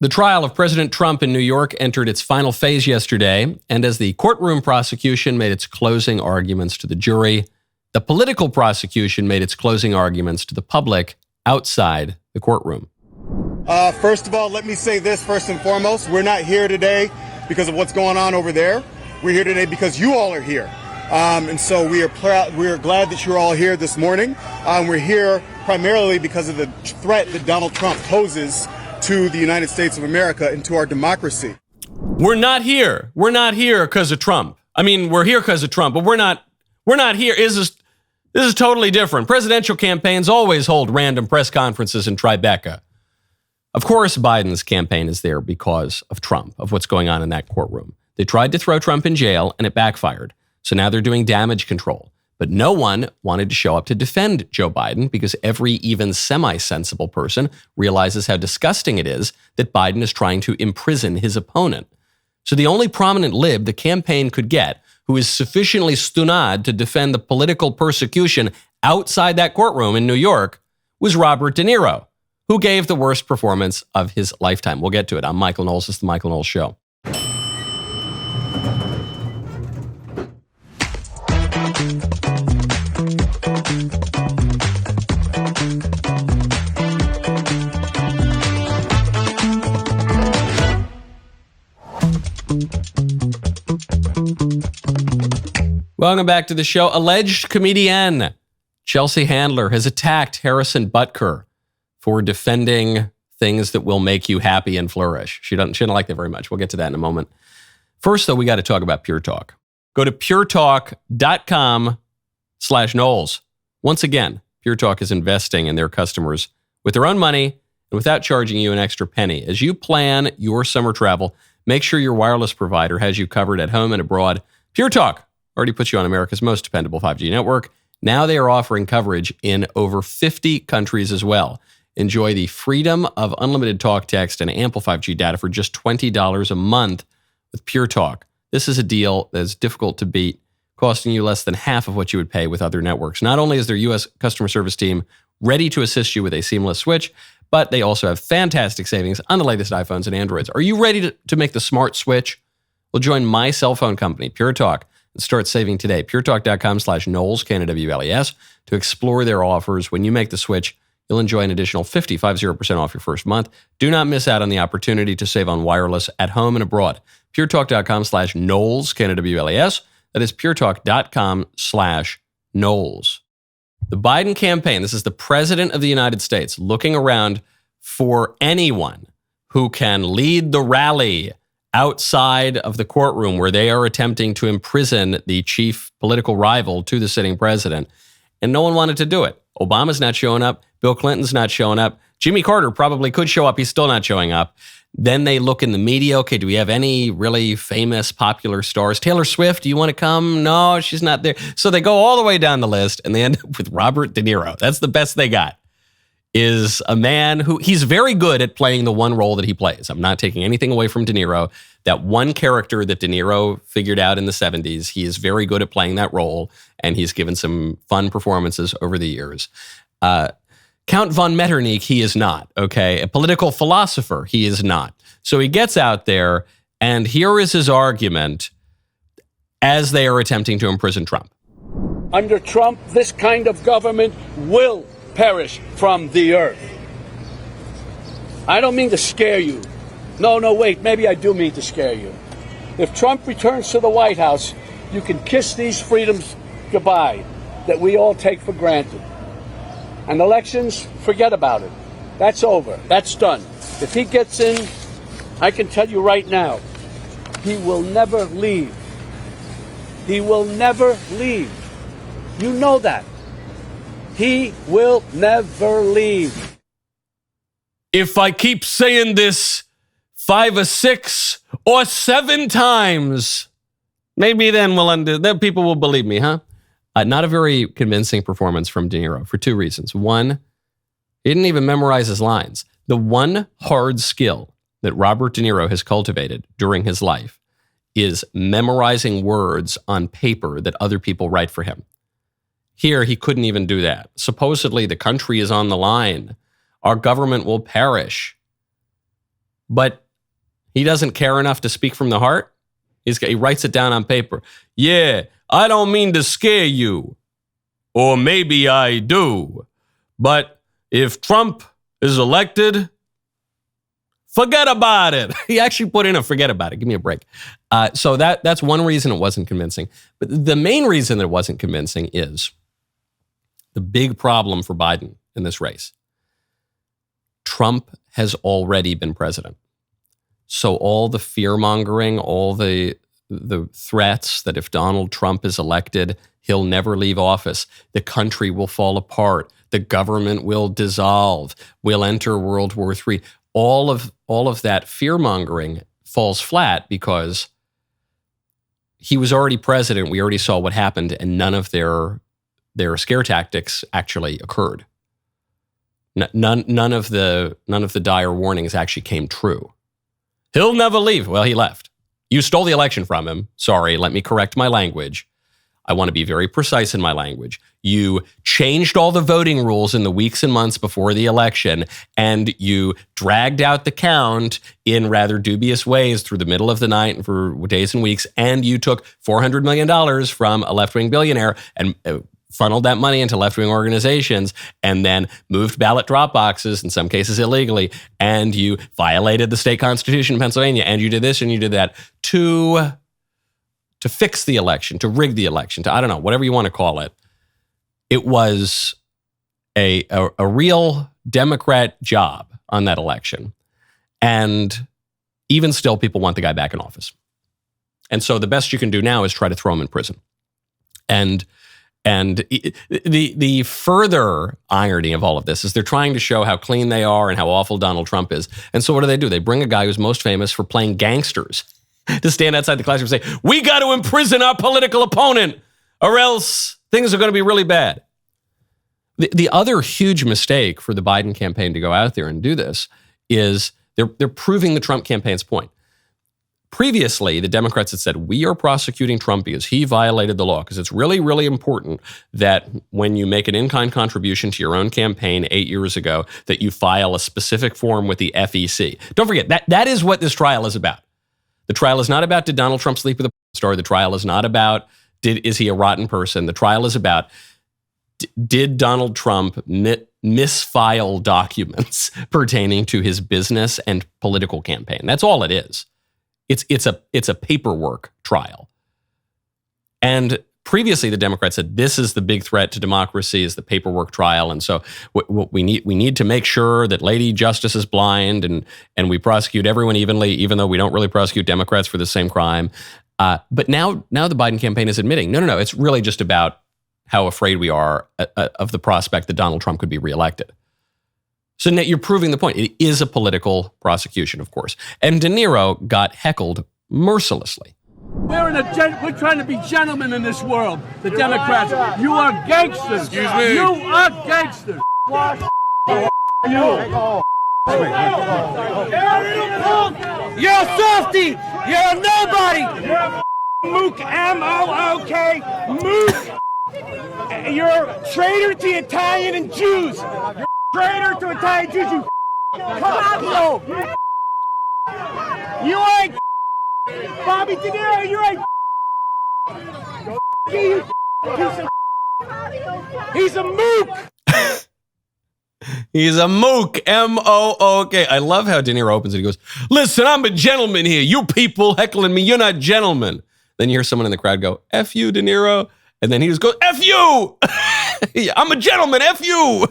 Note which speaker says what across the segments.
Speaker 1: The trial of President Trump in New York entered its final phase yesterday, and as the courtroom prosecution made its closing arguments to the jury, the political prosecution made its closing arguments to the public outside the courtroom.
Speaker 2: First of all, let me say this first and foremost. We're not here today because of what's going on over there. We're here today because you all are here. And so we are glad that you're all here this morning. We're here primarily because of the threat that Donald Trump poses to the United States of America and to our democracy.
Speaker 1: We're not here. We're not here because of Trump. I mean, we're here because of Trump, but we're not here. This is totally different. Presidential campaigns always hold random press conferences in Tribeca. Of course, Biden's campaign is there because of Trump, of what's going on in that courtroom. They tried to throw Trump in jail and it backfired. So now they're doing damage control. But no one wanted to show up to defend Joe Biden because every even semi-sensible person realizes how disgusting it is that Biden is trying to imprison his opponent. So the only prominent lib the campaign could get who is sufficiently stunad to defend the political persecution outside that courtroom in New York was Robert DeNiro, who gave the worst performance of his lifetime. We'll get to it. I'm Michael Knowles. This is The Michael Knowles Show. Welcome back to the show. Alleged comedian Chelsea Handler has attacked Harrison Butker for defending things that will make you happy and flourish. She doesn't like that very much. We'll get to that in a moment. First, though, we got to talk about Pure Talk. Go to puretalk.com/Knowles. Once again, Pure Talk is investing in their customers with their own money and without charging you an extra penny. As you plan your summer travel, make sure your wireless provider has you covered at home and abroad. Pure Talk already puts you on America's most dependable 5G network. Now they are offering coverage in over 50 countries as well. Enjoy the freedom of unlimited talk, text, and ample 5G data for just $20 a month with Pure Talk. This is a deal that is difficult to beat, costing you less than half of what you would pay with other networks. Not only is their U.S. customer service team ready to assist you with a seamless switch, but they also have fantastic savings on the latest iPhones and Androids. Are you ready to make the smart switch? Well, join my cell phone company, Pure Talk, and start saving today. puretalk.com/Knowles, Knowles, to explore their offers. When you make the switch, you'll enjoy an additional 50% off your first month. Do not miss out on the opportunity to save on wireless at home and abroad. puretalk.com/Knowles, Knowles. That is puretalk.com/Knowles. The Biden campaign, this is the president of the United States, looking around for anyone who can lead the rally outside of the courtroom where they are attempting to imprison the chief political rival to the sitting president. And no one wanted to do it. Obama's not showing up. Bill Clinton's not showing up. Jimmy Carter probably could show up. He's still not showing up. Then they look in the media. Okay, do we have any really famous, popular stars? Taylor Swift, do you want to come? No, she's not there. So they go all the way down the list and they end up with Robert DeNiro. That's the best they got. Is a man who, he's very good at playing the one role that he plays. I'm not taking anything away from De Niro. That one character that De Niro figured out in the 70s, he is very good at playing that role, and he's given some fun performances over the years. Count von Metternich, he is not, okay? A political philosopher, he is not. So he gets out there, and here is his argument as they are attempting to imprison Trump.
Speaker 3: Under Trump, this kind of government will perish from the earth. I don't mean to scare you. No, wait, maybe I do mean to scare you. If Trump returns to the White House, you can kiss these freedoms goodbye that we all take for granted. And elections, forget about it. That's over. That's done. If he gets in, I can tell you right now, he will never leave. He will never leave. You know that. He will never leave.
Speaker 1: If I keep saying this 5 or 6 or 7 times, maybe then then people will believe me, huh? Not a very convincing performance from De Niro for 2 reasons. One, he didn't even memorize his lines. The one hard skill that Robert De Niro has cultivated during his life is memorizing words on paper that other people write for him. Here, he couldn't even do that. Supposedly, the country is on the line. Our government will perish. but he doesn't care enough to speak from the heart. He writes it down on paper. Yeah, I don't mean to scare you. Or maybe I do. But if Trump is elected, forget about it. He actually put in a forget about it. Give me a break. So that's one reason it wasn't convincing. But the main reason that it wasn't convincing is the big problem for Biden in this race. Trump has already been president. So all the fear-mongering, all the threats that if Donald Trump is elected, he'll never leave office, the country will fall apart, the government will dissolve, we'll enter World War III. All of that fear-mongering falls flat because he was already president. We already saw what happened, and none of their scare tactics actually occurred. None of the dire warnings actually came true. He'll never leave. Well, he left. You stole the election from him. Sorry, let me correct my language. I want to be very precise in my language. You changed all the voting rules in the weeks and months before the election, and you dragged out the count in rather dubious ways through the middle of the night and for days and weeks, and you took $400 million from a left-wing billionaire and funneled that money into left-wing organizations, and then moved ballot drop boxes, in some cases illegally, and you violated the state constitution in Pennsylvania, and you did this and you did that to fix the election, to rig the election, to, I don't know, whatever you want to call it. It was a real Democrat job on that election. And even still, people want the guy back in office. And so the best you can do now is try to throw him in prison. And the further irony of all of this is they're trying to show how clean they are and how awful Donald Trump is. And so what do? They bring a guy who's most famous for playing gangsters to stand outside the classroom and say, we got to imprison our political opponent or else things are going to be really bad. The other huge mistake for the Biden campaign to go out there and do this is they're proving the Trump campaign's point. Previously, the Democrats had said, we are prosecuting Trump because he violated the law, because it's really, really important that when you make an in-kind contribution to your own campaign 8 years ago, that you file a specific form with the FEC. Don't forget, that is what this trial is about. The trial is not about, did Donald Trump sleep with a star? The trial is not about, is he a rotten person? The trial is about, did Donald Trump misfile documents pertaining to his business and political campaign? That's all it is. It's a paperwork trial. And previously, the Democrats said this is the big threat to democracy is the paperwork trial. And so we need to make sure that Lady Justice is blind and we prosecute everyone evenly, even though we don't really prosecute Democrats for the same crime. But now the Biden campaign is admitting, no, it's really just about how afraid we are of the prospect that Donald Trump could be reelected. So now you're proving the point. It is a political prosecution, of course. And DeNiro got heckled mercilessly.
Speaker 3: We're trying to be gentlemen in this world. The Democrats. You are gangsters. Excuse me. You are gangsters.
Speaker 4: You're a softie. You're a nobody. You're a mook. M-O-O-K. Mook. You're a traitor to Italian and Jews. You're traitor to Italian Jews, you Pablo! You ain't Bobby DeNiro, you ain't you piece of He's a mook!
Speaker 1: He's a mook, M-O-O-K. I love how DeNiro opens it. He goes, listen, I'm a gentleman here. You people heckling me, you're not gentlemen. Then you hear someone in the crowd go, F you, DeNiro. And then he just goes, F you! I'm a gentleman, F you!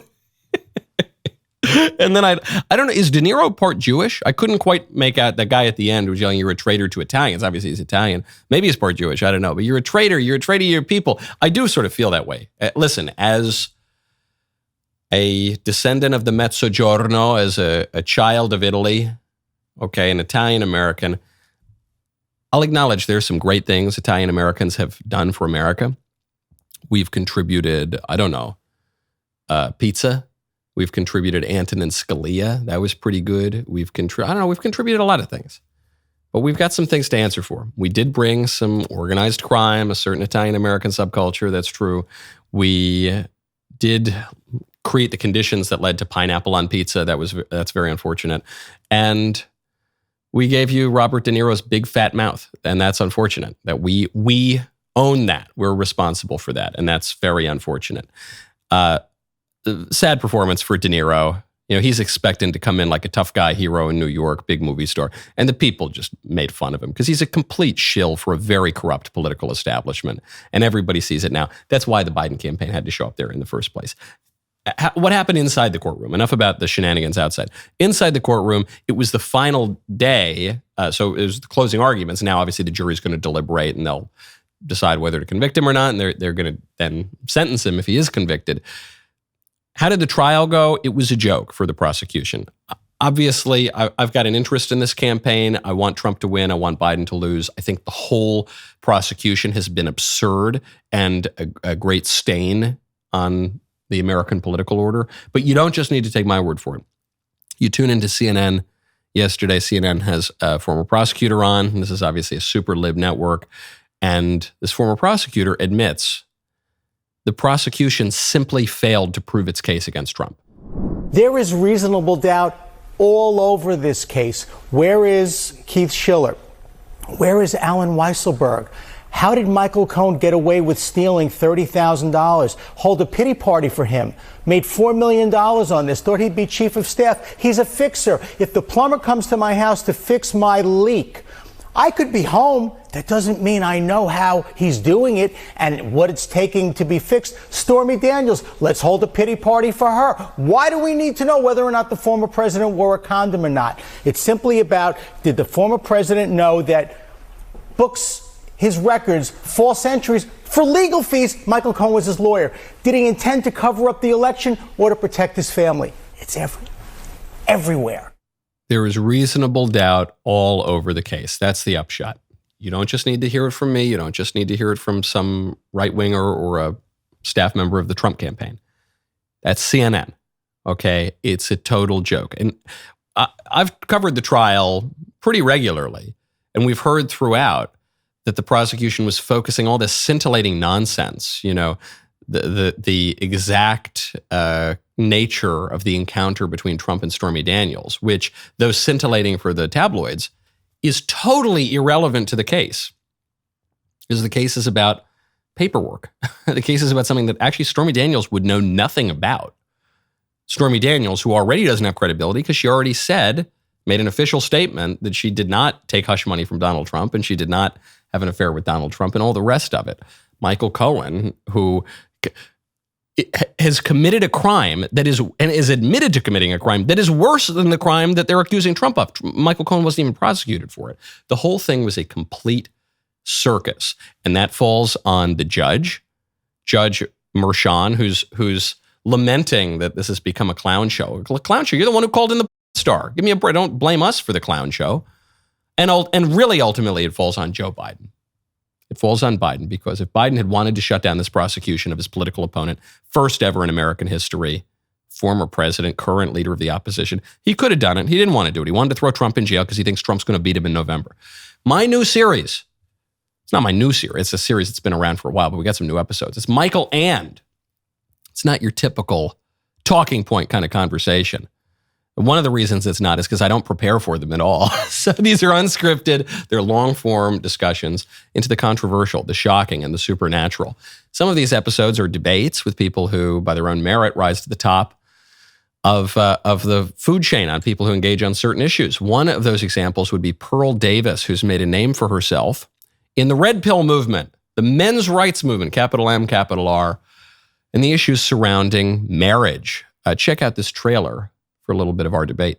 Speaker 1: And then I don't know, is DeNiro part Jewish? I couldn't quite make out that guy at the end who was yelling, you're a traitor to Italians. Obviously he's Italian. Maybe he's part Jewish. I don't know. But you're a traitor to your people. I do sort of feel that way. Listen, as a descendant of the Mezzogiorno, as a child of Italy, okay, an Italian American, I'll acknowledge there's some great things Italian Americans have done for America. We've contributed, I don't know, pizza. We've contributed Antonin Scalia. That was pretty good. We've contributed a lot of things. But we've got some things to answer for. We did bring some organized crime, a certain Italian-American subculture, that's true. We did create the conditions that led to pineapple on pizza. That's very unfortunate. And We gave you Robert De Niro's big fat mouth, and that's unfortunate that we own that. We're responsible for that, and that's very unfortunate. Sad performance for De Niro. You know, he's expecting to come in like a tough guy hero in New York, big movie star, and the people just made fun of him because he's a complete shill for a very corrupt political establishment, and everybody sees it now. That's why the Biden campaign had to show up there in the first place. What happened inside the courtroom? Enough about the shenanigans outside. Inside the courtroom, it was the final day. So it was the closing arguments. Now, obviously, the jury's going to deliberate and they'll decide whether to convict him or not. And they're going to then sentence him if he is convicted. How did the trial go? It was a joke for the prosecution. Obviously, I've got an interest in this campaign. I want Trump to win. I want Biden to lose. I think the whole prosecution has been absurd and a great stain on the American political order. But you don't just need to take my word for it. You tune into CNN yesterday. CNN has a former prosecutor on. And this is obviously a super lib network. And this former prosecutor admits the prosecution simply failed to prove its case against Trump.
Speaker 5: There is reasonable doubt all over this case. Where is Keith Schiller? Where is Alan Weisselberg? How did Michael Cohen get away with stealing $30,000? Hold a pity party for him. Made $4 million on this. Thought he'd be chief of staff. He's a fixer. If the plumber comes to my house to fix my leak, I could be home. That doesn't mean I know how he's doing it and what it's taking to be fixed. Stormy Daniels, let's hold a pity party for her. Why do we need to know whether or not the former president wore a condom or not? It's simply about, did the former president know that books, his records, false entries for legal fees? Michael Cohen was his lawyer. Did he intend to cover up the election or to protect his family? It's everywhere.
Speaker 1: There is reasonable doubt all over the case. That's the upshot. You don't just need to hear it from me. You don't just need to hear it from some right-winger or a staff member of the Trump campaign. That's CNN. Okay? It's a total joke. And I've covered the trial pretty regularly, and we've heard throughout that the prosecution was focusing all this scintillating nonsense, you know, the exact nature of the encounter between Trump and Stormy Daniels, which, though scintillating for the tabloids, is totally irrelevant to the case. Because the case is about paperwork. The case is about something that actually Stormy Daniels would know nothing about. Stormy Daniels, who already doesn't have credibility because she already made an official statement that she did not take hush money from Donald Trump and she did not have an affair with Donald Trump and all the rest of it. Michael Cohen, who has committed a crime that is, and is admitted to committing a crime that is worse than the crime that they're accusing Trump of. Michael Cohen wasn't even prosecuted for it. The whole thing was a complete circus. And that falls on the Judge Merchan, who's lamenting that this has become a clown show. A clown show? You're the one who called in the star. Give me a break. Don't blame us for the clown show. And really, ultimately, it falls on Joe Biden. It falls on Biden because if Biden had wanted to shut down this prosecution of his political opponent, first ever in American history, former president, current leader of the opposition, he could have done it. He didn't want to do it. He wanted to throw Trump in jail because he thinks Trump's going to beat him in November. My new series, it's not my new series. It's a series that's been around for a while, but we got some new episodes. It's Michael and. It's not your typical talking point kind of conversation. One of the reasons it's not is because I don't prepare for them at all. So these are unscripted. They're long-form discussions into the controversial, the shocking, and the supernatural. Some of these episodes are debates with people who, by their own merit, rise to the top of the food chain on people who engage on certain issues. One of those examples would be Pearl Davis, who's made a name for herself in the red pill movement, the men's rights movement, capital M, capital R, and the issues surrounding marriage. Check out this trailer for a little bit of our debate.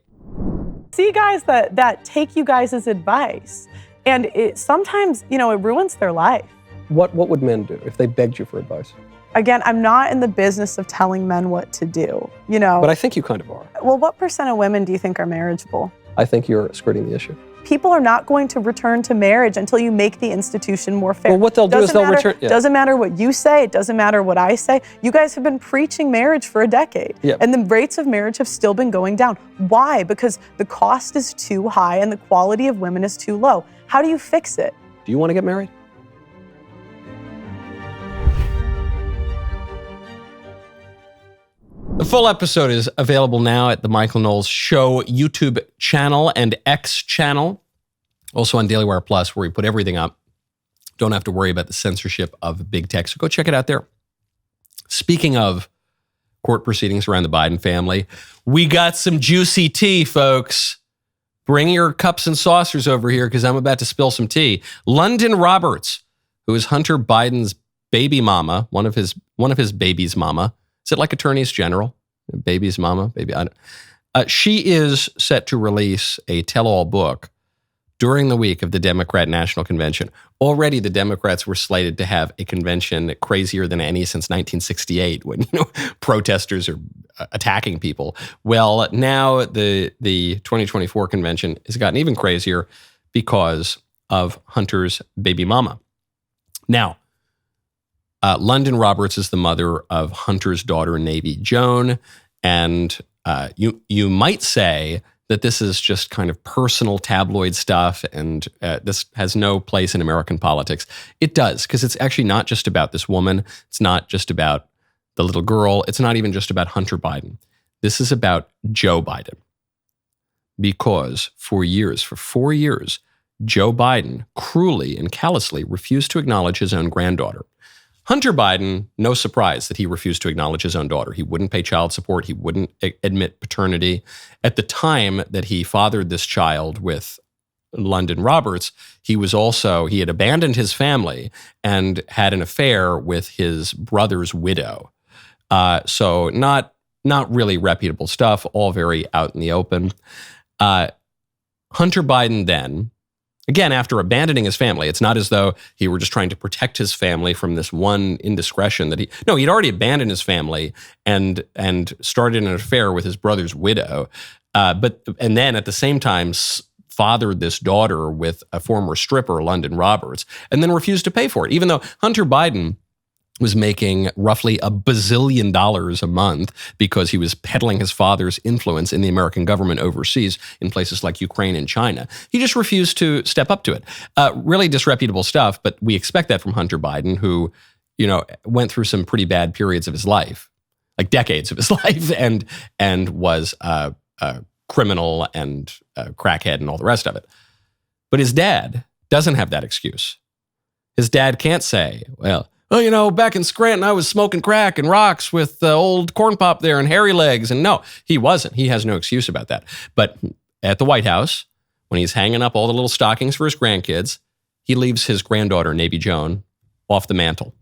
Speaker 6: See guys that take you guys' advice, and it sometimes, it ruins their life.
Speaker 7: What would men do if they begged you for advice?
Speaker 6: Again, I'm not in the business of telling men what to do,
Speaker 7: But I think you kind of are.
Speaker 6: Well, what % of women do you think are marriageable?
Speaker 7: I think you're skirting the issue.
Speaker 6: People are not going to return to marriage until you make the institution more fair.
Speaker 7: Well, what they'll do is they'll return. Yeah.
Speaker 6: Doesn't matter what you say. It doesn't matter what I say. You guys have been preaching marriage for a decade.
Speaker 7: Yeah.
Speaker 6: And the rates of marriage have still been going down. Why? Because the cost is too high and the quality of women is too low. How do you fix it?
Speaker 7: Do you want to get married?
Speaker 1: The full episode is available now at the Michael Knowles Show YouTube channel and X channel. Also on DailyWire Plus, where we put everything up. Don't have to worry about the censorship of big tech. So go check it out there. Speaking of court proceedings around the Biden family, we got some juicy tea, folks. Bring your cups and saucers over here because I'm about to spill some tea. Lunden Roberts, who is Hunter Biden's baby mama, one of his baby's mama. Is it like attorneys general? Baby's mama? Baby. She is set to release a tell-all book during the week of the Democrat National Convention. Already the Democrats were slated to have a convention crazier than any since 1968 when, protesters are attacking people. Well, now the 2024 convention has gotten even crazier because of Hunter's baby mama. Now, Lunden Roberts is the mother of Hunter's daughter, Navy Joan, and you might say that this is just kind of personal tabloid stuff and this has no place in American politics. It does, because it's actually not just about this woman. It's not just about the little girl. It's not even just about Hunter Biden. This is about Joe Biden. Because for 4 years, Joe Biden cruelly and callously refused to acknowledge his own granddaughter. Hunter Biden, no surprise that he refused to acknowledge his own daughter. He wouldn't pay child support. He wouldn't admit paternity. At the time that he fathered this child with Lunden Roberts, he had abandoned his family and had an affair with his brother's widow. So not really reputable stuff, all very out in the open. Hunter Biden then, again, after abandoning his family, it's not as though he were just trying to protect his family from this one indiscretion that he'd already abandoned his family and started an affair with his brother's widow. And then at the same time, fathered this daughter with a former stripper, Lunden Roberts, and then refused to pay for it, even though Hunter Biden was making roughly $1 bazillion a month because he was peddling his father's influence in the American government overseas in places like Ukraine and China. He just refused to step up to it. Really disreputable stuff, but we expect that from Hunter Biden, who, went through some pretty bad periods of his life, like decades of his life, and was a criminal and a crackhead and all the rest of it. But his dad doesn't have that excuse. His dad can't say, well, back in Scranton, I was smoking crack and rocks with old corn pop there and hairy legs. And no, he wasn't. He has no excuse about that. But at the White House, when he's hanging up all the little stockings for his grandkids, he leaves his granddaughter, Navy Joan, off the mantle.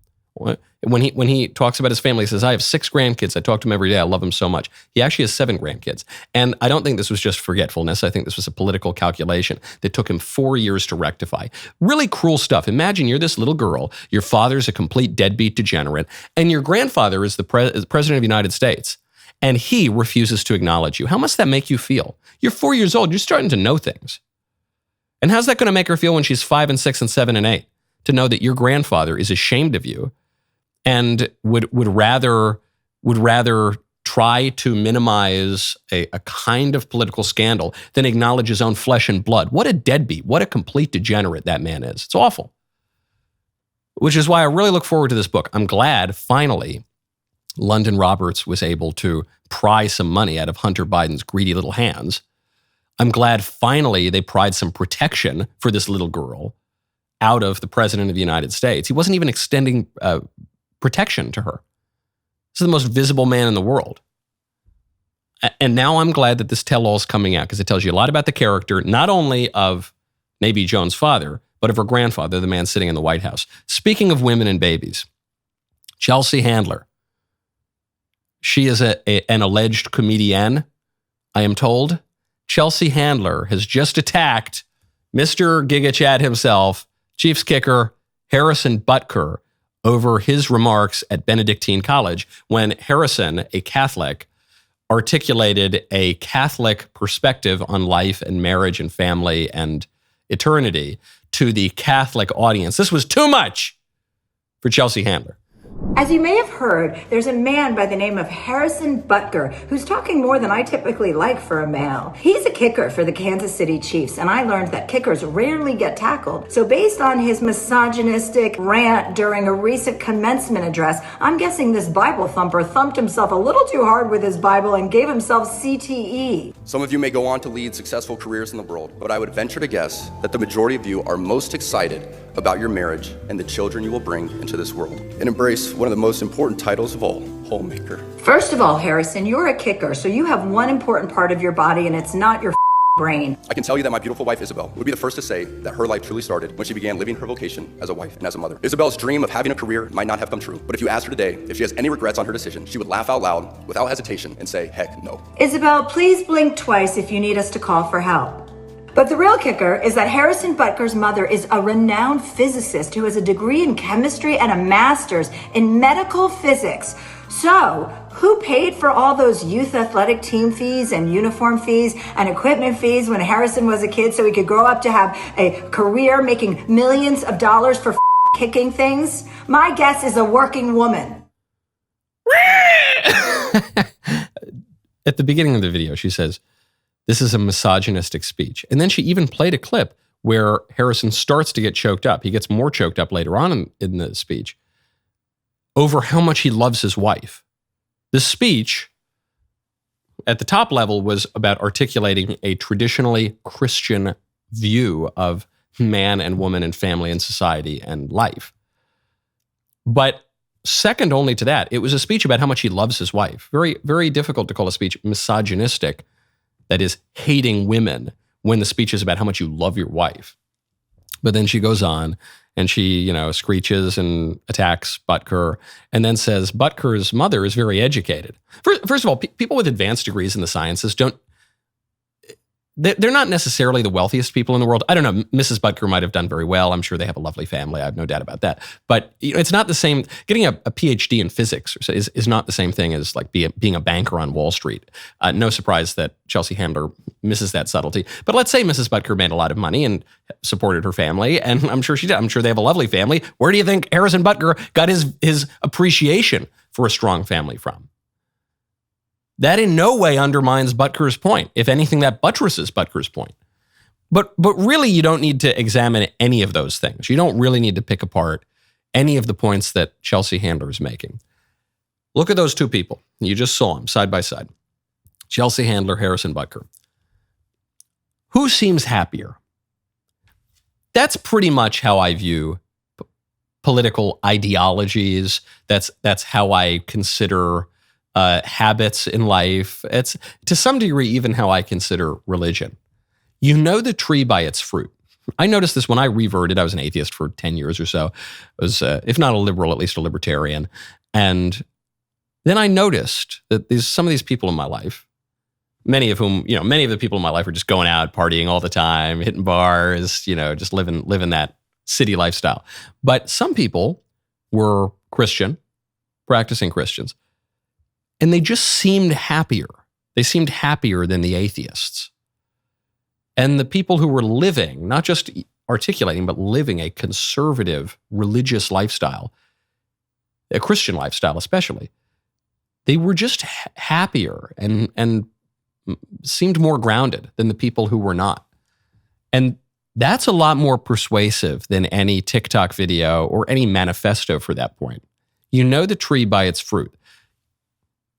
Speaker 1: When he talks about his family, he says, I have 6 grandkids. I talk to them every day. I love them so much. He actually has 7 grandkids. And I don't think this was just forgetfulness. I think this was a political calculation that took him 4 years to rectify. Really cruel stuff. Imagine you're this little girl. Your father's a complete deadbeat degenerate. And your grandfather is the president of the United States. And he refuses to acknowledge you. How must that make you feel? You're 4 years old. You're starting to know things. And how's that going to make her feel when she's 5 and 6 and 7 and 8? To know that your grandfather is ashamed of you and would rather try to minimize a kind of political scandal than acknowledge his own flesh and blood. What a deadbeat, what a complete degenerate that man is. It's awful. Which is why I really look forward to this book. I'm glad, finally, Lunden Roberts was able to pry some money out of Hunter Biden's greedy little hands. I'm glad, finally, they pried some protection for this little girl out of the president of the United States. He wasn't even extending protection to her. This is the most visible man in the world. And now I'm glad that this tell-all is coming out because it tells you a lot about the character, not only of Navy Joan's father, but of her grandfather, the man sitting in the White House. Speaking of women and babies, Chelsea Handler. She is an alleged comedian, I am told. Chelsea Handler has just attacked Mr. Giga Chad himself, Chiefs kicker Harrison Butker, over his remarks at Benedictine College when Harrison, a Catholic, articulated a Catholic perspective on life and marriage and family and eternity to the Catholic audience. This was too much for Chelsea Handler.
Speaker 8: As you may have heard, there's a man by the name of Harrison Butker who's talking more than I typically like for a male. He's a kicker for the Kansas City Chiefs, and I learned that kickers rarely get tackled. So based on his misogynistic rant during a recent commencement address, I'm guessing this Bible thumper thumped himself a little too hard with his Bible and gave himself CTE.
Speaker 9: Some of you may go on to lead successful careers in the world, but I would venture to guess that the majority of you are most excited about your marriage and the children you will bring into this world, and embrace one of the most important titles of all, homemaker.
Speaker 8: First of all, Harrison, you're a kicker, so you have one important part of your body, and it's not your brain.
Speaker 9: I can tell you that my beautiful wife, Isabel, would be the first to say that her life truly started when she began living her vocation as a wife and as a mother. Isabel's dream of having a career might not have come true, but if you asked her today if she has any regrets on her decision, she would laugh out loud without hesitation and say, heck no.
Speaker 8: Isabel, please blink twice if you need us to call for help. But the real kicker is that Harrison Butker's mother is a renowned physicist who has a degree in chemistry and a master's in medical physics. So, who paid for all those youth athletic team fees and uniform fees and equipment fees when Harrison was a kid so he could grow up to have a career making millions of dollars for kicking things? My guess is a working woman.
Speaker 1: At the beginning of the video, she says, this is a misogynistic speech. And then she even played a clip where Harrison starts to get choked up. He gets more choked up later on in the speech over how much he loves his wife. The speech at the top level was about articulating a traditionally Christian view of man and woman and family and society and life. But second only to that, it was a speech about how much he loves his wife. Very, very difficult to call a speech misogynistic, that is, hating women, when the speech is about how much you love your wife. But then she goes on and she, screeches and attacks Butker and then says Butker's mother is very educated. First of all, people with advanced degrees in the sciences they're not necessarily the wealthiest people in the world. I don't know. Mrs. Butker might have done very well. I'm sure they have a lovely family. I have no doubt about that. But it's not the same. Getting a PhD in physics is not the same thing as like being a banker on Wall Street. No surprise that Chelsea Handler misses that subtlety. But let's say Mrs. Butker made a lot of money and supported her family, and I'm sure she did. I'm sure they have a lovely family. Where do you think Harrison Butker got his appreciation for a strong family from? That in no way undermines Butker's point. If anything, that buttresses Butker's point. But really, you don't need to examine any of those things. You don't really need to pick apart any of the points that Chelsea Handler is making. Look at those two people. You just saw them side by side. Chelsea Handler, Harrison Butker. Who seems happier? That's pretty much how I view political ideologies. That's how I consider habits in life. It's to some degree even how I consider religion. You know the tree by its fruit. I noticed this when I reverted. I was an atheist for 10 years or so. I was, if not a liberal, at least a libertarian. And then I noticed that some of these people in my life, many of the people in my life are just going out, partying all the time, hitting bars, just living that city lifestyle. But some people were Christian, practicing Christians. And they just seemed happier. They seemed happier than the atheists. And the people who were living, not just articulating, but living a conservative religious lifestyle, a Christian lifestyle especially, they were just happier and seemed more grounded than the people who were not. And that's a lot more persuasive than any TikTok video or any manifesto for that point. You know the tree by its fruit.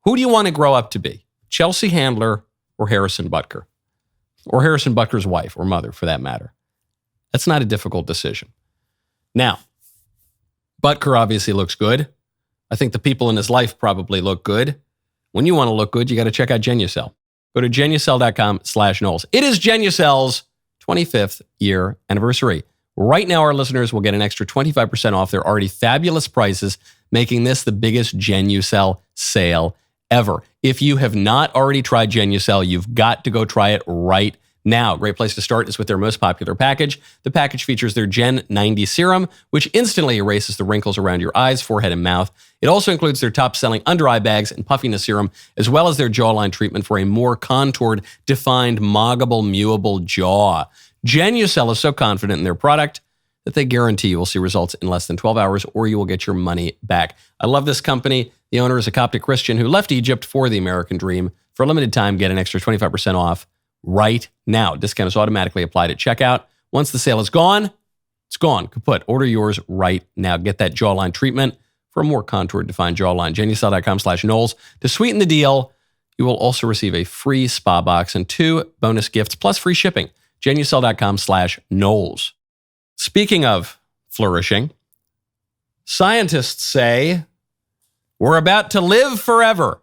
Speaker 1: Who do you want to grow up to be? Chelsea Handler or Harrison Butker? Or Harrison Butker's wife or mother, for that matter. That's not a difficult decision. Now, Butker obviously looks good. I think the people in his life probably look good. When you want to look good, you got to check out Genucel. Go to genucel.com/Knowles. It is Genucel's 25th year anniversary. Right now, our listeners will get an extra 25% off their already fabulous prices, making this the biggest Genucel sale ever. If you have not already tried Genucel, you've got to go try it right now. Great place to start is with their most popular package. The package features their Gen 90 serum, which instantly erases the wrinkles around your eyes, forehead, and mouth. It also includes their top-selling under-eye bags and puffiness serum, as well as their jawline treatment for a more contoured, defined, moggable, mewable jaw. Genucel is so confident in their product that they guarantee you will see results in less than 12 hours or you will get your money back. I love this company. The owner is a Coptic Christian who left Egypt for the American dream. For a limited time, get an extra 25% off right now. Discount is automatically applied at checkout. Once the sale is gone, it's gone. Kaput. Order yours right now. Get that jawline treatment for a more contoured, defined jawline. Genucel.com/Knowles. To sweeten the deal, you will also receive a free spa box and 2 bonus gifts plus free shipping. Genucel.com/Knowles. Speaking of flourishing, scientists say we're about to live forever.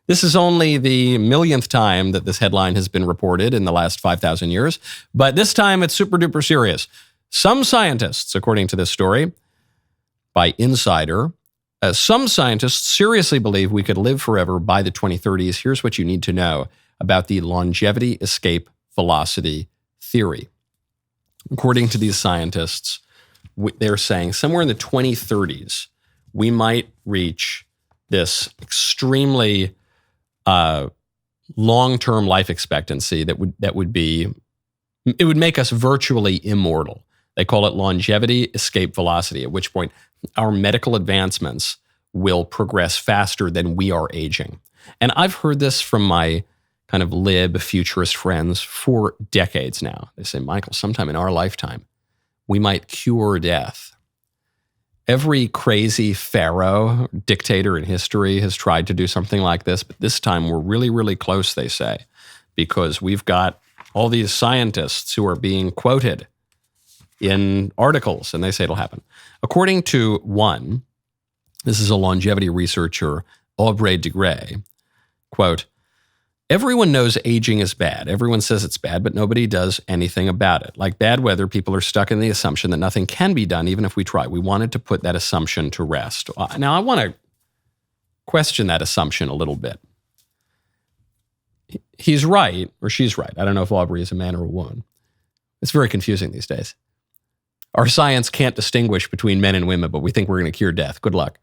Speaker 1: This is only the millionth time that this headline has been reported in the last 5,000 years, but this time it's super duper serious. Some scientists, according to this story by Insider, some scientists seriously believe we could live forever by the 2030s. Here's what you need to know about the longevity escape velocity theory. According to these scientists, they're saying somewhere in the 2030s, we might reach this extremely long-term life expectancy that would make us virtually immortal. They call it longevity escape velocity, at which point our medical advancements will progress faster than we are aging. And I've heard this from my kind of lib futurist friends for decades now. They say, Michael, sometime in our lifetime, we might cure death. Every crazy pharaoh, dictator in history has tried to do something like this, but this time we're really, really close, they say, because we've got all these scientists who are being quoted in articles, and they say it'll happen. According to one, this is a longevity researcher, Aubrey de Grey, quote, everyone knows aging is bad. Everyone says it's bad, but nobody does anything about it. Like bad weather, people are stuck in the assumption that nothing can be done, even if we try. We wanted to put that assumption to rest. Now, I want to question that assumption a little bit. He's right, or she's right. I don't know if Aubrey is a man or a woman. It's very confusing these days. Our science can't distinguish between men and women, but we think we're going to cure death. Good luck.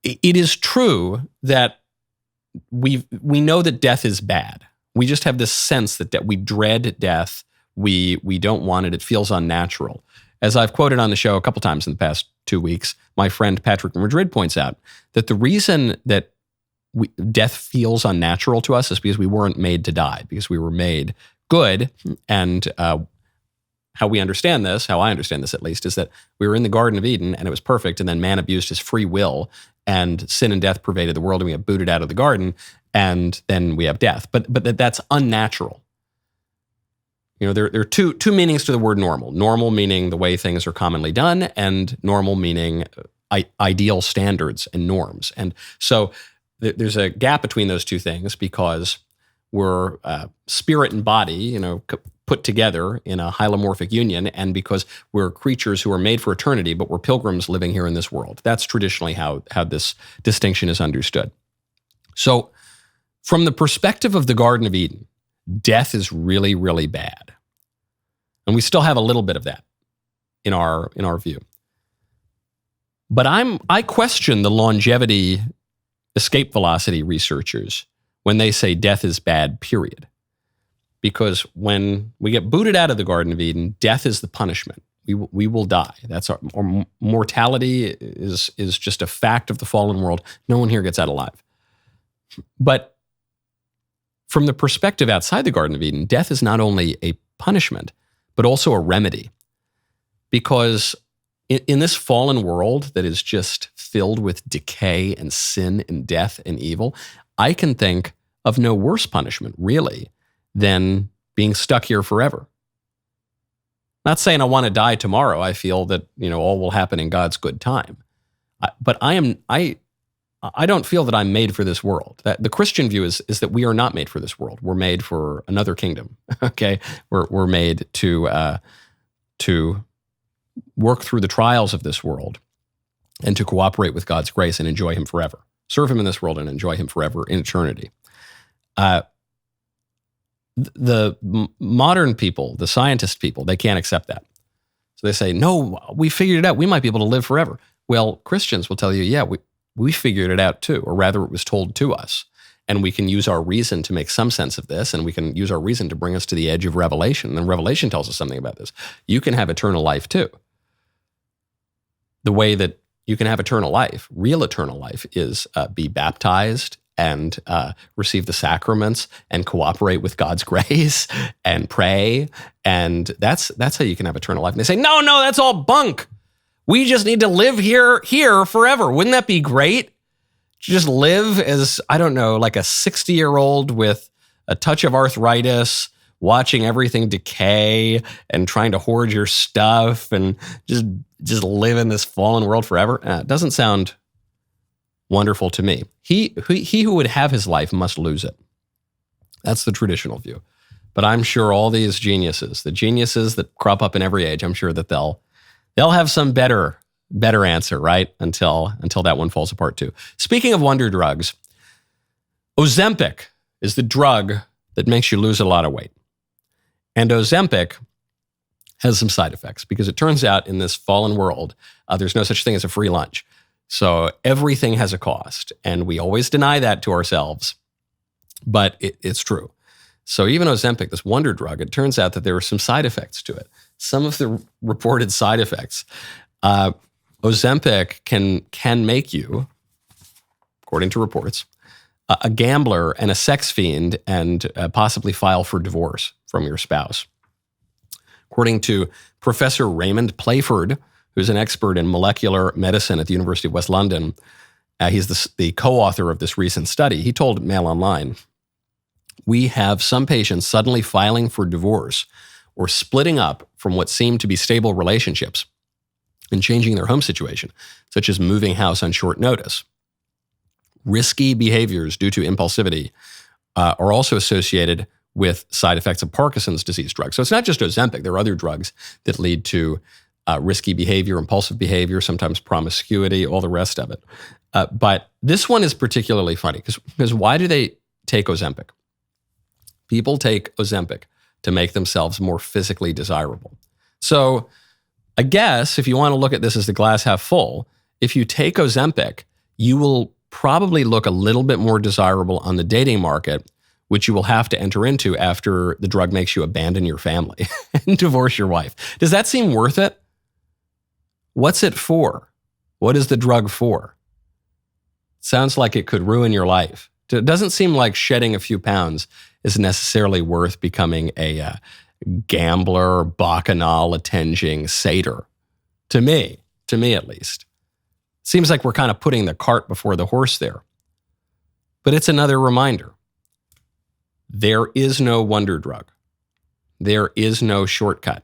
Speaker 1: It is true that we know that death is bad. We just have this sense that we dread death. We don't want it. It feels unnatural. As I've quoted on the show a couple times in the past 2 weeks, my friend Patrick Madrid points out that the reason that death feels unnatural to us is because we weren't made to die, because we were made good. And how we understand this, how I understand this at least, is that we were in the Garden of Eden and it was perfect, and then man abused his free will and sin and death pervaded the world and we got booted out of the garden, and then we have death. But that's unnatural. You know, there are two meanings to the word normal. Normal meaning the way things are commonly done, and normal meaning ideal standards and norms. And so there's a gap between those two things because we're spirit and body, put together in a hylomorphic union, and because we're creatures who are made for eternity, but we're pilgrims living here in this world. That's traditionally how this distinction is understood. So from the perspective of the Garden of Eden, death is really, really bad. And we still have a little bit of that in our view. But I question the longevity escape velocity researchers when they say death is bad, period. Because when we get booted out of the Garden of Eden, death is the punishment. We will die. That's our mortality is just a fact of the fallen world. No one here gets out alive. But from the perspective outside the Garden of Eden, death is not only a punishment, but also a remedy. Because in this fallen world that is just filled with decay and sin and death and evil, I can think of no worse punishment, really, than being stuck here forever. Not saying I want to die tomorrow. I feel that, all will happen in God's good time. But I don't feel that I'm made for this world. The Christian view is that we are not made for this world. We're made for another kingdom. Okay, we're made to work through the trials of this world and to cooperate with God's grace and enjoy Him forever. Serve Him in this world and enjoy Him forever in eternity. The modern people, the scientist people, they can't accept that. So they say, no, we figured it out. We might be able to live forever. Well, Christians will tell you, yeah, we figured it out too, or rather it was told to us. and we can use our reason to make some sense of this, and we can use our reason to bring us to the edge of Revelation. And Revelation tells us something about this. You can have eternal life too. The way that you can have eternal life, real eternal life, is be baptized and receive the sacraments and cooperate with God's grace and pray. And that's how you can have eternal life. And they say, no, that's all bunk. We just need to live here forever. Wouldn't that be great? Just live as, I don't know, like a 60-year-old with a touch of arthritis, watching everything decay and trying to hoard your stuff and just live in this fallen world forever. It doesn't sound wonderful to me. He who would have his life must lose it. That's the traditional view. But I'm sure all these geniuses, the geniuses that crop up in every age, I'm sure that they'll have some better answer, right? Until that one falls apart too. Speaking of wonder drugs, Ozempic is the drug that makes you lose a lot of weight. And Ozempic has some side effects because it turns out in this fallen world, there's no such thing as a free lunch. So everything has a cost, and we always deny that to ourselves, but it's true. So even Ozempic, this wonder drug, it turns out that there are some side effects to it. Some of the reported side effects, Ozempic can make you, according to reports, a gambler and a sex fiend, and possibly file for divorce from your spouse. According to Professor Raymond Playford, who's an expert in molecular medicine at the University of West London, he's the co-author of this recent study. He told Mail Online, "We have some patients suddenly filing for divorce or splitting up from what seem to be stable relationships and changing their home situation, such as moving house on short notice. Risky behaviors due to impulsivity are also associated with side effects of Parkinson's disease drugs." So it's not just Ozempic. There are other drugs that lead to risky behavior, impulsive behavior, sometimes promiscuity, all the rest of it. But this one is particularly funny because why do they take Ozempic? People take Ozempic to make themselves more physically desirable. So I guess if you want to look at this as the glass half full, if you take Ozempic, you will probably look a little bit more desirable on the dating market, which you will have to enter into after the drug makes you abandon your family and divorce your wife. Does that seem worth it? What's it for? What is the drug for? Sounds like it could ruin your life. It doesn't seem like shedding a few pounds is necessarily worth becoming a gambler, bacchanal, attending satyr. To me at least. Seems like we're kind of putting the cart before the horse there. But it's another reminder. There is no wonder drug. There is no shortcut.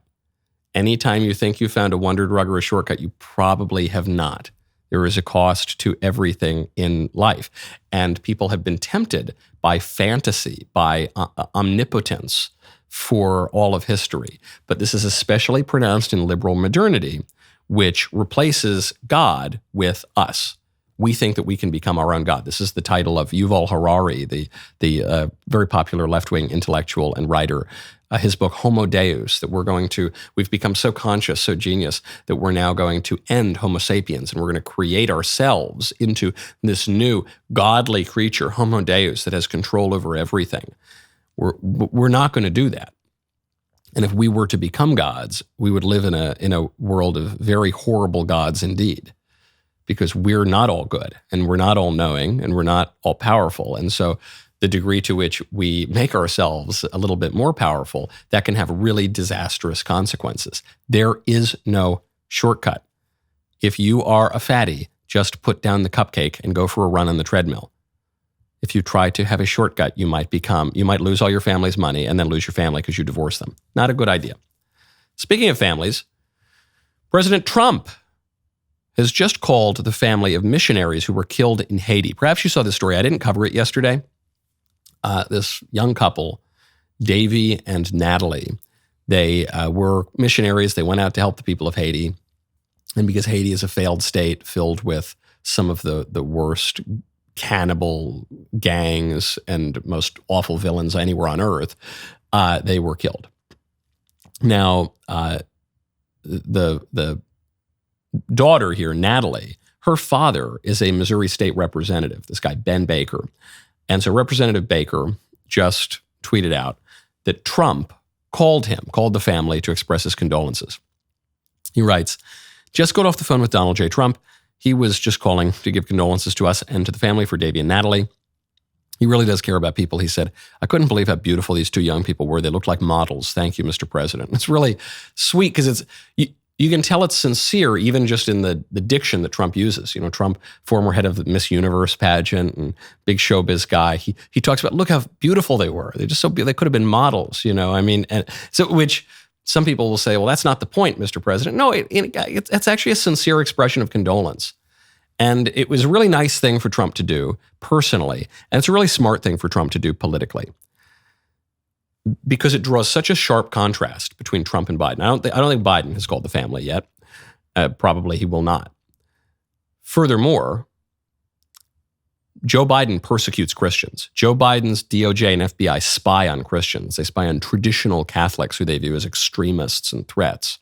Speaker 1: Anytime you think you found a wonder drug or a shortcut, you probably have not. There is a cost to everything in life. And people have been tempted by fantasy, by omnipotence for all of history. But this is especially pronounced in liberal modernity, which replaces God with us. We think that we can become our own God. This is the title of Yuval Harari, the very popular left-wing intellectual and writer. His book, Homo Deus, that we've become so conscious, so genius, that we're now going to end Homo sapiens, and we're going to create ourselves into this new godly creature, Homo Deus, that has control over everything. We're not going to do that. And if we were to become gods, we would live in a world of very horrible gods indeed, because we're not all good, and we're not all knowing, and we're not all powerful. And so the degree to which we make ourselves a little bit more powerful, that can have really disastrous consequences. There is no shortcut. If you are a fatty, just put down the cupcake and go for a run on the treadmill. If you try to have a shortcut, you might lose all your family's money and then lose your family because you divorce them. Not a good idea. Speaking of families, President Trump has just called the family of missionaries who were killed in Haiti. Perhaps you saw this story. I didn't cover it yesterday. This young couple, Davy and Natalie, they were missionaries. They went out to help the people of Haiti. And because Haiti is a failed state filled with some of the worst cannibal gangs and most awful villains anywhere on earth, they were killed. Now, the daughter here, Natalie, her father is a Missouri state representative, this guy, Ben Baker. And so Representative Baker just tweeted out that Trump called the family to express his condolences. He writes, just got off the phone with Donald J. Trump. He was just calling to give condolences to us and to the family for Davy and Natalie. He really does care about people. He said, I couldn't believe how beautiful these two young people were. They looked like models. Thank you, Mr. President. It's really sweet because you can tell it's sincere even just in the diction that Trump uses. You know, Trump, former head of the Miss Universe pageant and big showbiz guy, he talks about, look how beautiful they were. They're just so beautiful. They could have been models, you know. I mean, and so which some people will say, well, that's not the point, Mr. President. No, it's actually a sincere expression of condolence. And it was a really nice thing for Trump to do personally. And it's a really smart thing for Trump to do politically, because it draws such a sharp contrast between Trump and Biden. I don't think Biden has called the family yet. Probably he will not. Furthermore, Joe Biden persecutes Christians. Joe Biden's DOJ and FBI spy on Christians. They spy on traditional Catholics who they view as extremists and threats.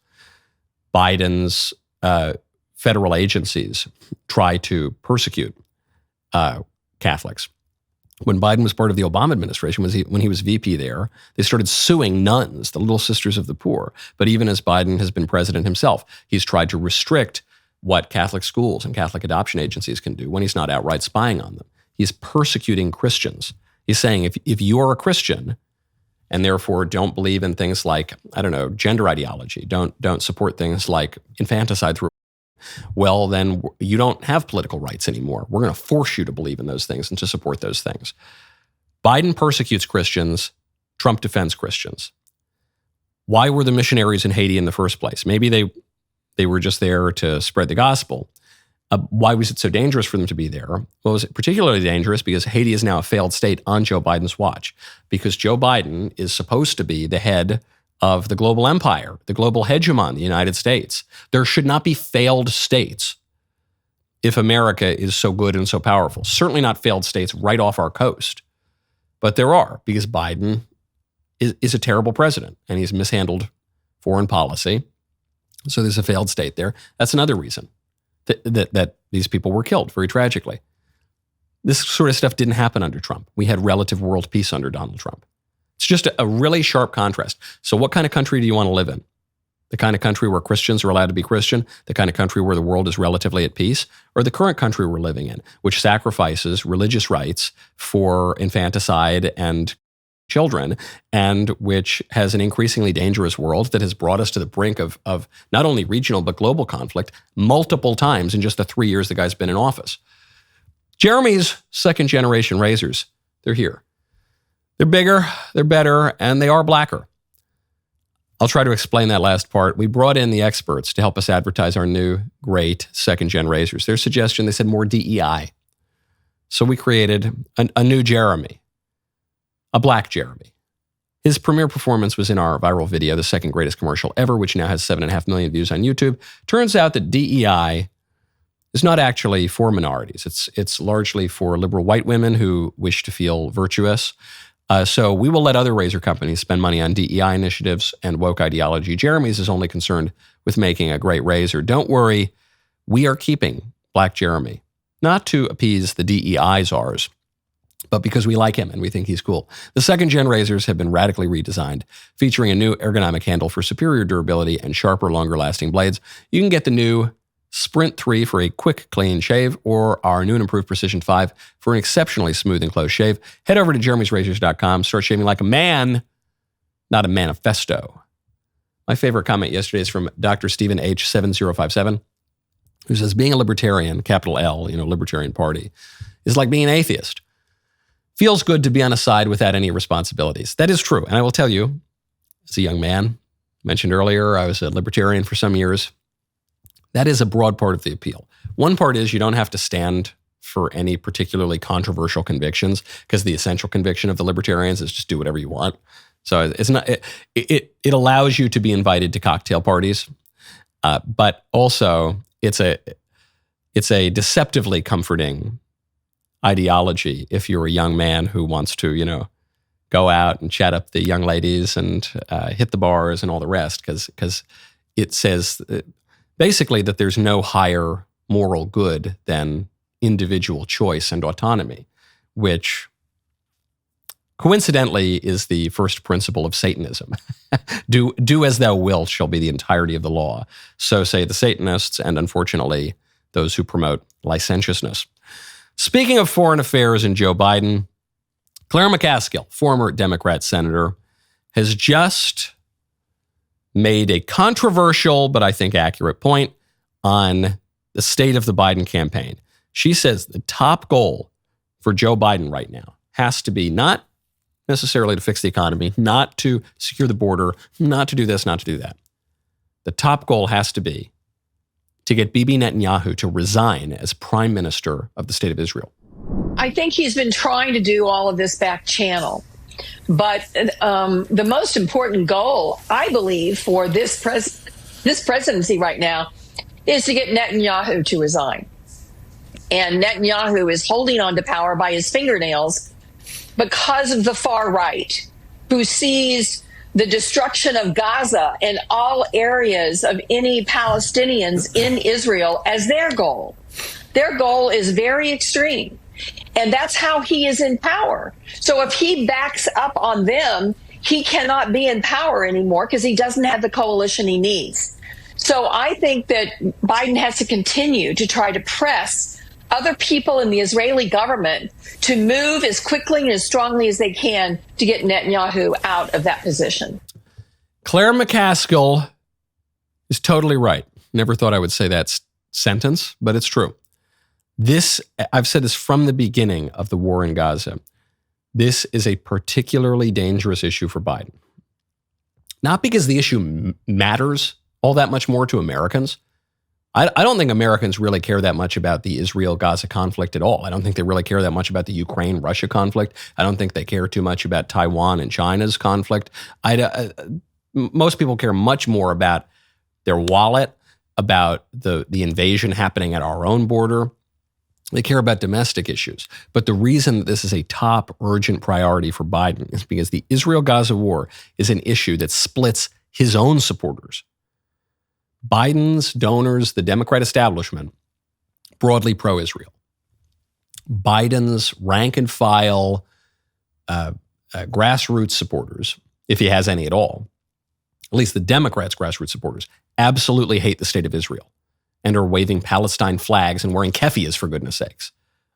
Speaker 1: Biden's federal agencies try to persecute Catholics. When Biden was part of the Obama administration, when he was VP there, they started suing nuns, the Little Sisters of the Poor. But even as Biden has been president himself, he's tried to restrict what Catholic schools and Catholic adoption agencies can do when he's not outright spying on them. He's persecuting Christians. He's saying if you're a Christian and therefore don't believe in things like, I don't know, gender ideology, don't support things like infanticide through, well, then you don't have political rights anymore. We're going to force you to believe in those things and to support those things. Biden persecutes Christians. Trump defends Christians. Why were the missionaries in Haiti in the first place? Maybe they were just there to spread the gospel. Why was it so dangerous for them to be there? Well, it was particularly dangerous because Haiti is now a failed state on Joe Biden's watch, because Joe Biden is supposed to be the head of the global empire, the global hegemon, the United States. There should not be failed states if America is so good and so powerful. Certainly not failed states right off our coast. But there are, because Biden is a terrible president and he's mishandled foreign policy. So there's a failed state there. That's another reason that these people were killed very tragically. This sort of stuff didn't happen under Trump. We had relative world peace under Donald Trump. It's just a really sharp contrast. So what kind of country do you want to live in? The kind of country where Christians are allowed to be Christian, the kind of country where the world is relatively at peace, or the current country we're living in, which sacrifices religious rights for infanticide and children, and which has an increasingly dangerous world that has brought us to the brink of not only regional but global conflict multiple times in just the 3 years the guy's been in office. Jeremy's second-generation razors, they're here. They're bigger, they're better, and they are blacker. I'll try to explain that last part. We brought in the experts to help us advertise our new, great second-gen razors. Their suggestion, they said more DEI. So we created a new Jeremy, a black Jeremy. His premiere performance was in our viral video, the second greatest commercial ever, which now has 7.5 million views on YouTube. Turns out that DEI is not actually for minorities. It's largely for liberal white women who wish to feel virtuous. So we will let other razor companies spend money on DEI initiatives and woke ideology. Jeremy's is only concerned with making a great razor. Don't worry, we are keeping Black Jeremy, not to appease the DEI czars, but because we like him and we think he's cool. The second-gen razors have been radically redesigned, featuring a new ergonomic handle for superior durability and sharper, longer-lasting blades. You can get the new Sprint 3 for a quick, clean shave, or our new and improved Precision 5 for an exceptionally smooth and close shave. Head over to jeremysrazors.com. Start shaving like a man, not a manifesto. My favorite comment yesterday is from Dr. Stephen H. 7057, who says, being a libertarian, capital L, Libertarian Party, is like being an atheist. Feels good to be on a side without any responsibilities. That is true. And I will tell you, as a young man, mentioned earlier, I was a libertarian for some years. That is a broad part of the appeal. One part is you don't have to stand for any particularly controversial convictions, because the essential conviction of the libertarians is just do whatever you want. So it's not. It allows you to be invited to cocktail parties, but also it's a deceptively comforting ideology if you're a young man who wants to go out and chat up the young ladies and hit the bars and all the rest, because it says basically that there's no higher moral good than individual choice and autonomy, which coincidentally is the first principle of Satanism. Do as thou wilt shall be the entirety of the law. So say the Satanists, and unfortunately, those who promote licentiousness. Speaking of foreign affairs and Joe Biden, Claire McCaskill, former Democrat senator, has just made a controversial, but I think accurate point on the state of the Biden campaign. She says the top goal for Joe Biden right now has to be not necessarily to fix the economy, not to secure the border, not to do this, not to do that. The top goal has to be to get Bibi Netanyahu to resign as prime minister of the state of Israel.
Speaker 10: I think he's been trying to do all of this back channel. But the most important goal, I believe, for this presidency right now is to get Netanyahu to resign. And Netanyahu is holding on to power by his fingernails because of the far right, who sees the destruction of Gaza and all areas of any Palestinians in Israel as their goal. Their goal is very extreme. And that's how he is in power. So if he backs up on them, he cannot be in power anymore because he doesn't have the coalition he needs. So I think that Biden has to continue to try to press other people in the Israeli government to move as quickly and as strongly as they can to get Netanyahu out of that position.
Speaker 1: Claire McCaskill is totally right. Never thought I would say that sentence, but it's true. I've said this from the beginning of the war in Gaza. This is a particularly dangerous issue for Biden. Not because the issue matters all that much more to Americans. I don't think Americans really care that much about the Israel-Gaza conflict at all. I don't think they really care that much about the Ukraine-Russia conflict. I don't think they care too much about Taiwan and China's conflict. Most people care much more about their wallet, about the invasion happening at our own border. They care about domestic issues. But the reason that this is a top urgent priority for Biden is because the Israel-Gaza war is an issue that splits his own supporters. Biden's donors, the Democrat establishment, broadly pro-Israel. Biden's rank and file grassroots supporters, if he has any at all, at least the Democrats' grassroots supporters, absolutely hate the state of Israel and are waving Palestine flags and wearing keffiyehs, for goodness sakes.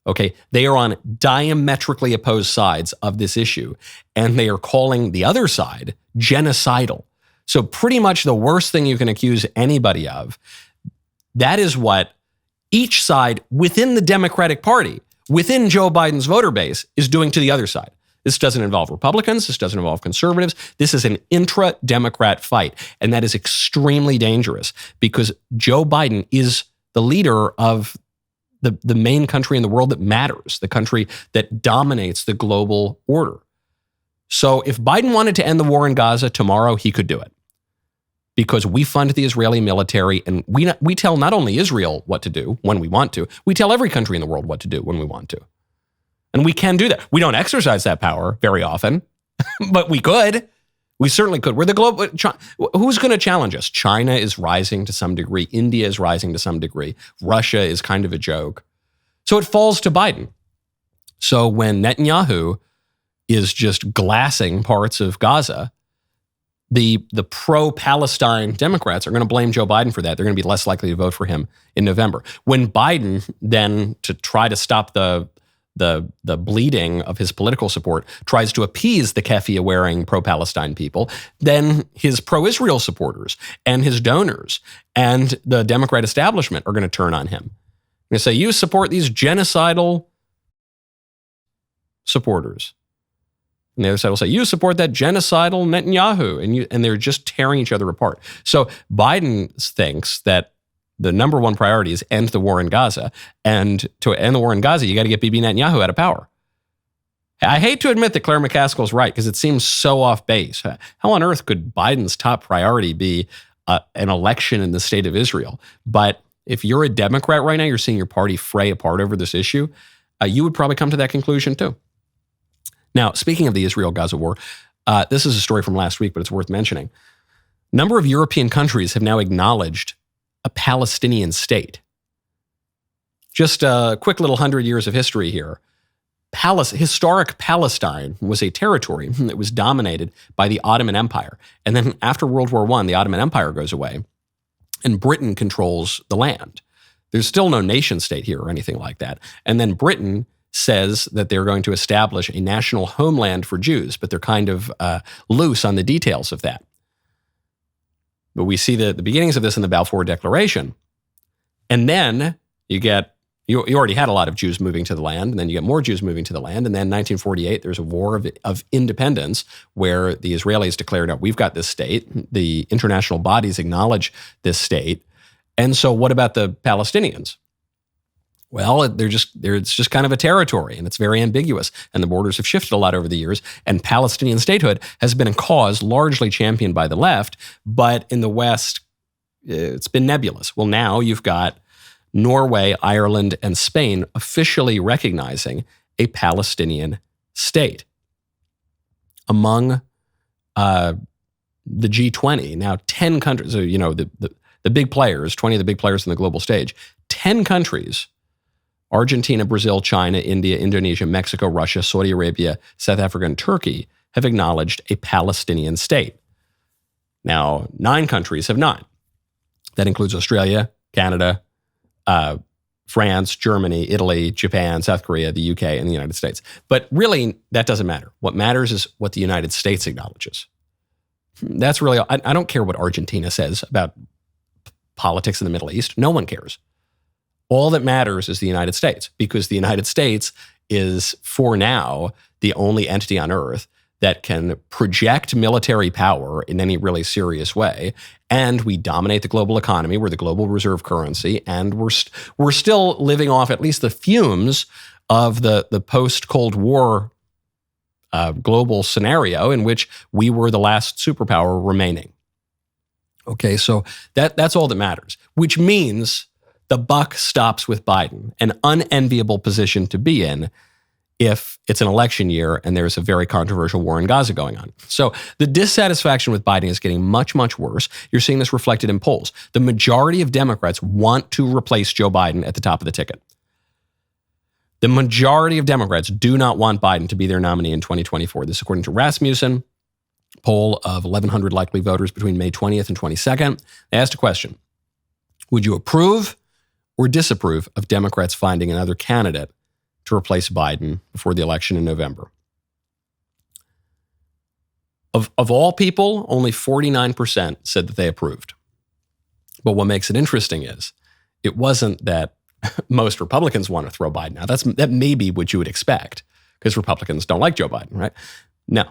Speaker 1: Okay, they are on diametrically opposed sides of this issue, and they are calling the other side genocidal. So pretty much the worst thing you can accuse anybody of, that is what each side within the Democratic Party, within Joe Biden's voter base, is doing to the other side. This doesn't involve Republicans. This doesn't involve conservatives. This is an intra-Democrat fight, and that is extremely dangerous because Joe Biden is the leader of the main country in the world that matters, the country that dominates the global order. So if Biden wanted to end the war in Gaza tomorrow, he could do it. Because we fund the Israeli military, and we tell not only Israel what to do when we want to, we tell every country in the world what to do when we want to. And we can do that. We don't exercise that power very often, but we could. We certainly could. We're the global. Who's going to challenge us? China is rising to some degree. India is rising to some degree. Russia is kind of a joke. So it falls to Biden. So when Netanyahu is just glassing parts of Gaza, the pro-Palestine Democrats are going to blame Joe Biden for that. They're going to be less likely to vote for him in November. When Biden then, to try to stop the bleeding of his political support, tries to appease the keffiyeh-wearing pro-Palestine people, then his pro-Israel supporters and his donors and the Democrat establishment are going to turn on him. They're going to say, you support these genocidal supporters. And the other side will say, you support that genocidal Netanyahu, and they're just tearing each other apart. So Biden thinks that the number one priority is end the war in Gaza. And to end the war in Gaza, you got to get Bibi Netanyahu out of power. I hate to admit that Claire McCaskill is right because it seems so off base. How on earth could Biden's top priority be an election in the state of Israel? But if you're a Democrat right now, you're seeing your party fray apart over this issue, you would probably come to that conclusion too. Now, speaking of the Israel-Gaza war, this is a story from last week, but it's worth mentioning. A number of European countries have now acknowledged a Palestinian state. Just a quick little 100 years of history here. historic Palestine was a territory that was dominated by the Ottoman Empire. And then after World War I, the Ottoman Empire goes away and Britain controls the land. There's still no nation state here or anything like that. And then Britain says that they're going to establish a national homeland for Jews, but they're kind of loose on the details of that. But we see the beginnings of this in the Balfour Declaration. And then you already had a lot of Jews moving to the land, and then you get more Jews moving to the land. And then in 1948, there's a war of independence where the Israelis declared, we've got this state. The international bodies acknowledge this state. And so what about the Palestinians? Well, it's just kind of a territory, and it's very ambiguous. And the borders have shifted a lot over the years. And Palestinian statehood has been a cause largely championed by the left, but in the West, it's been nebulous. Well, now you've got Norway, Ireland, and Spain officially recognizing a Palestinian state. Among the G20, now 10 countries, so, the big players, 20 of the big players on the global stage, 10 countries, Argentina, Brazil, China, India, Indonesia, Mexico, Russia, Saudi Arabia, South Africa, and Turkey have acknowledged a Palestinian state. Now, 9 countries have not. That includes Australia, Canada, France, Germany, Italy, Japan, South Korea, the UK, and the United States. But really, that doesn't matter. What matters is what the United States acknowledges. That's really, I don't care what Argentina says about politics in the Middle East. No one cares. All that matters is the United States, because the United States is, for now, the only entity on earth that can project military power in any really serious way. And we dominate the global economy. We're the global reserve currency. And we're still living off at least the fumes of the post-Cold War global scenario in which we were the last superpower remaining. Okay, so that's all that matters, which means the buck stops with Biden, an unenviable position to be in if it's an election year and there's a very controversial war in Gaza going on. So the dissatisfaction with Biden is getting much, much worse. You're seeing this reflected in polls. The majority of Democrats want to replace Joe Biden at the top of the ticket. The majority of Democrats do not want Biden to be their nominee in 2024. This according to Rasmussen, poll of 1,100 likely voters between May 20th and 22nd. They asked a question: would you approve or disapprove of Democrats finding another candidate to replace Biden before the election in November? Of all people, only 49% said that they approved. But what makes it interesting is it wasn't that most Republicans want to throw Biden out. That may be what you would expect, because Republicans don't like Joe Biden, right? No.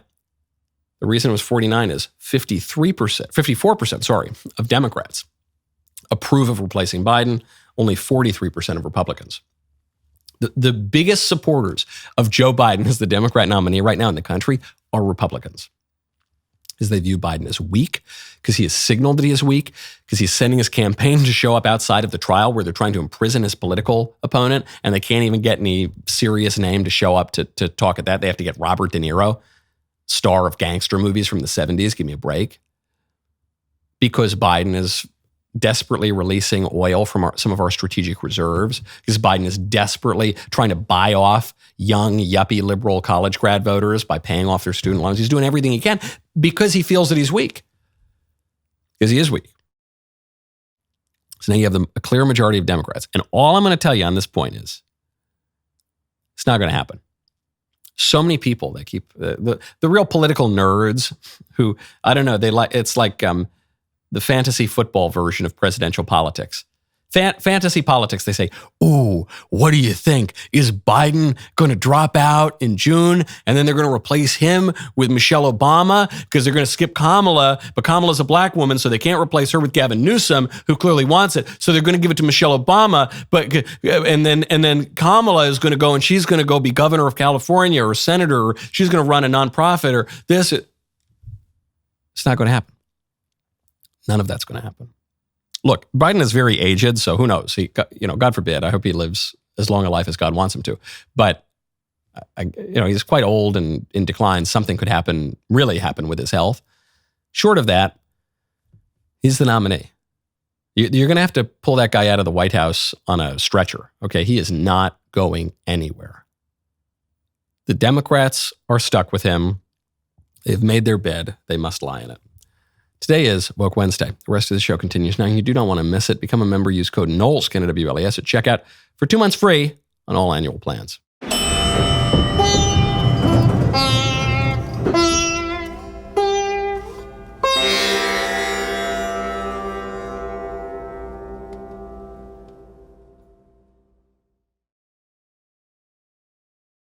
Speaker 1: The reason it was 49 is 54% of Democrats approve of replacing Biden, only 43% of Republicans. The biggest supporters of Joe Biden as the Democrat nominee right now in the country are Republicans, because they view Biden as weak, because he has signaled that he is weak, because he's sending his campaign to show up outside of the trial where they're trying to imprison his political opponent, and they can't even get any serious name to show up to talk at that. They have to get Robert DeNiro, star of gangster movies from the 70s. Give me a break. Because Biden is desperately releasing oil from some of our strategic reserves, because Biden is desperately trying to buy off young, yuppie, liberal college grad voters by paying off their student loans. He's doing everything he can because he feels that he's weak. Because he is weak. So now you have a clear majority of Democrats. And all I'm going to tell you on this point is it's not going to happen. So many people, they keep the real political nerds who, I don't know, it's like the fantasy football version of presidential politics. Fantasy politics, they say, ooh, what do you think? Is Biden going to drop out in June and then they're going to replace him with Michelle Obama because they're going to skip Kamala, but Kamala's a black woman, so they can't replace her with Gavin Newsom, who clearly wants it. So they're going to give it to Michelle Obama, and then Kamala is going to go and she's going to go be governor of California or senator, or she's going to run a nonprofit or this. It's not going to happen. None of that's going to happen. Look, Biden is very aged, so who knows? God forbid. I hope he lives as long a life as God wants him to. But he's quite old and in decline. Something could really happen with his health. Short of that, he's the nominee. You're going to have to pull that guy out of the White House on a stretcher. Okay, he is not going anywhere. The Democrats are stuck with him. They've made their bed. They must lie in it. Today is Woke Wednesday. The rest of the show continues. Now, you do not want to miss it. Become a member. Use code Knowles, K-N-O-W-L-E-S, at checkout for 2 months free on all annual plans.